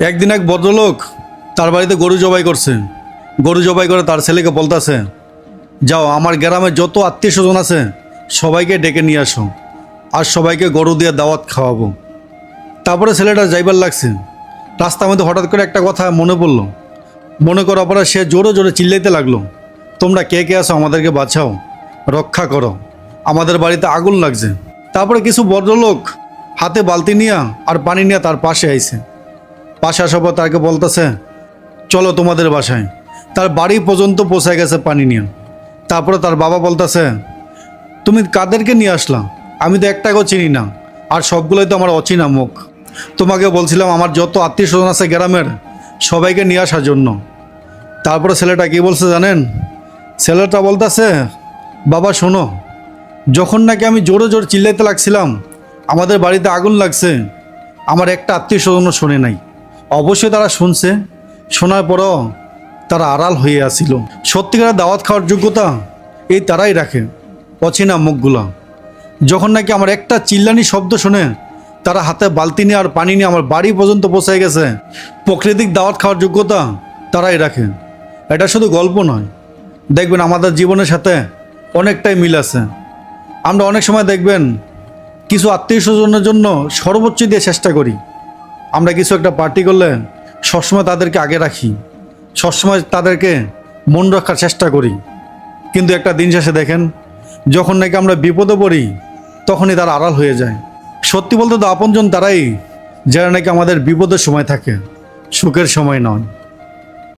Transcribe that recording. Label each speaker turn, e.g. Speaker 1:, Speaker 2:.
Speaker 1: একদিন এক ভদ্রলোক তার বাড়িতে গরু জবাই করছে। গরু জবাই করে তার ছেলেকে বলতেছে, যাও আমার গ্রামে যত আত্মীয় স্বজন আছে সবাইকে ডেকে নিয়ে আসো, আর সবাইকে গরু দিয়ে দাওয়াত খাওয়াবো। তারপরে ছেলেটা যাইবার লাগছে, রাস্তার মধ্যে হঠাৎ করে একটা কথা মনে পড়লো। মনে করার পরে সে জোরে জোরে চিল্লাইতে লাগলো, তোমরা কে কে আছো, আমাদেরকে বাঁচাও, রক্ষা করো, আমাদের বাড়িতে আগুন লাগছে। তারপরে কিছু ভদ্রলোক হাতে বালতি নিয়ে আর পানি নিয়ে তার পাশে আইছে। পাশে আসার পর তাকে বলতেছে, চলো তোমাদের বাসায়। তার বাড়ি পর্যন্ত পৌঁছে গেছে পানি নিয়ে। তারপরে তার বাবা বলতেছে, তুমি কাদেরকে নিয়ে আসলা? আমি তো একটাকেও চিনি না, আর সবগুলোই তো আমার অচেনা মুখ। তোমাকে বলছিলাম আমার যত আত্মীয় স্বজন আছে গ্রামের সবাইকে নিয়ে আসার জন্য। তারপরে ছেলেটা কি বলছে জানেন? ছেলেটা বলতেছে, বাবা শোনো, যখন নাকি আমি জোরে জোরে চিল্লাইতে লাগছিলাম আমাদের বাড়িতে আগুন লাগছে, আমার একটা আত্মীয় স্বজনও শোনে নাই। অবশ্যই তারা শুনছে, শোনার পরও তারা আড়াল হয়ে আসছিল। সত্যিকারের দাওয়াত খাওয়ার যোগ্যতা এই তারাই রাখে, অচেনা মুখগুলো। যখন নাকি আমার একটা চিল্লানি শব্দ শুনে তারা হাতে বালতি নিয়ে আর পানি নিয়ে আমার বাড়ি পর্যন্ত পৌঁছে গেছে, প্রকৃতিক দাওয়াত খাওয়ার যোগ্যতা তারাই রাখে। এটা শুধু গল্প নয়, দেখবেন আমাদের জীবনের সাথে অনেকটাই মিল আছে। আমরা অনেক সময় দেখবেন কিছু আত্মীয় স্বজনের জন্য সর্বোচ্চ দিয়ে চেষ্টা করি। আমরা কিছু একটা পার্টি করলে সবসময় তাদেরকে আগে রাখি, সবসময় তাদেরকে মন রাখার চেষ্টা করি। কিন্তু একটা দিন শেষে দেখেন, যখন নাকি আমরা বিপদে পড়ি তখনই তারা আড়াল হয়ে যায়। সত্যি বলতে তো আপনজন তারাই, যারা নাকি আমাদের বিপদের সময় থাকে, সুখের সময় নয়।